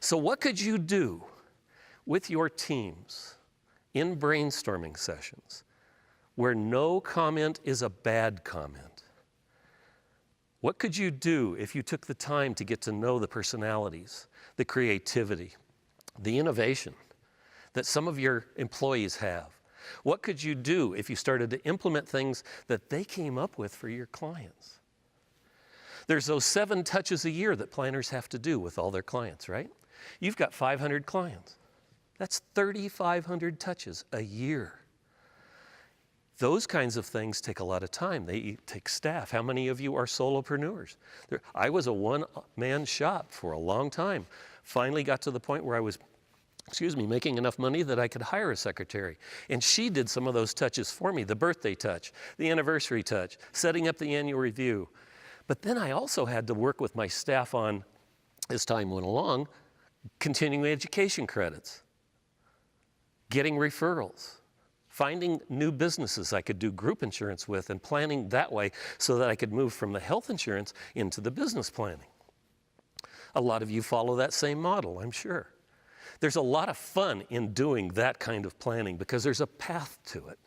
So what could you do with your teams in brainstorming sessions where no comment is a bad comment? What could you do if you took the time to get to know the personalities, the creativity, the innovation that some of your employees have? What could you do if you started to implement things that they came up with for your clients? There's those 7 touches a year that planners have to do with all their clients, right? You've got 500 clients. That's 3,500 touches a year. Those kinds of things take a lot of time. They take staff. How many of you are solopreneurs? I was a one-man shop for a long time. Finally got to the point where I was, making enough money that I could hire a secretary. And she did some of those touches for me, the birthday touch, the anniversary touch, setting up the annual review. But then I also had to work with my staff on, as time went along, continuing education credits, getting referrals, finding new businesses I could do group insurance with, and planning that way so that I could move from the health insurance into the business planning. A lot of you follow that same model, I'm sure. There's a lot of fun in doing that kind of planning because there's a path to it.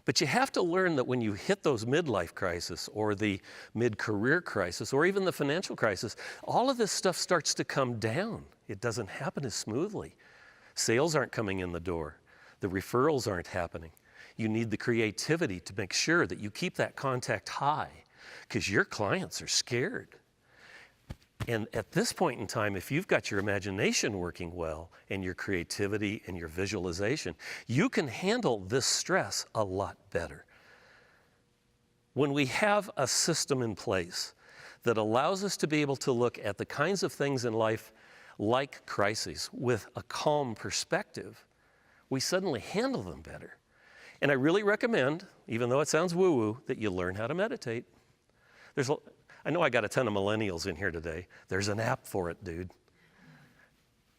But you have to learn that when you hit those midlife crisis or the mid-career crisis or even the financial crisis, all of this stuff starts to come down. It doesn't happen as smoothly. Sales aren't coming in the door. The referrals aren't happening. You need the creativity to make sure that you keep that contact high because your clients are scared. And at this point in time, if you've got your imagination working well and your creativity and your visualization, you can handle this stress a lot better. When we have a system in place that allows us to be able to look at the kinds of things in life like crises with a calm perspective, we suddenly handle them better. And I really recommend, even though it sounds woo-woo, that you learn how to meditate. I know I got a ton of millennials in here today. There's an app for it, dude.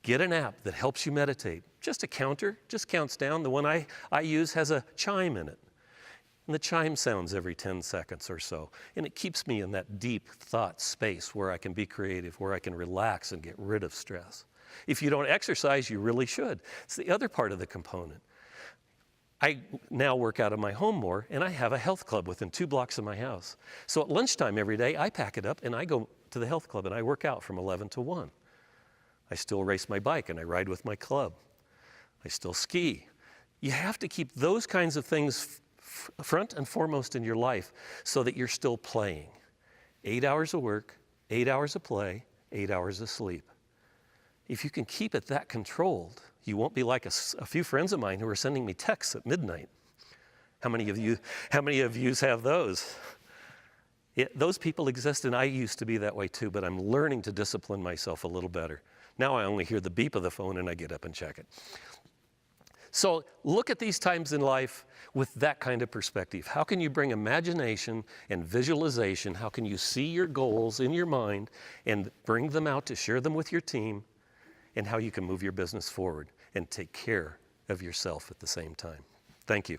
Get an app that helps you meditate. Just a counter, just counts down. The one I use has a chime in it. And the chime sounds every 10 seconds or so. And it keeps me in that deep thought space where I can be creative, where I can relax and get rid of stress. If you don't exercise, you really should. It's the other part of the component. I now work out of my home more, and I have a health club within 2 blocks of my house. So at lunchtime every day, I pack it up and I go to the health club and I work out from 11 to 1. I still race my bike and I ride with my club. I still ski. You have to keep those kinds of things front and foremost in your life so that you're still playing. 8 hours of work, 8 hours of play, 8 hours of sleep. If you can keep it that controlled, you won't be like a few friends of mine who are sending me texts at midnight. How many of you have those? Those people exist, and I used to be that way too, but I'm learning to discipline myself a little better. Now I only hear the beep of the phone and I get up and check it. So look at these times in life with that kind of perspective. How can you bring imagination and visualization? How can you see your goals in your mind and bring them out to share them with your team? And how you can move your business forward and take care of yourself at the same time. Thank you.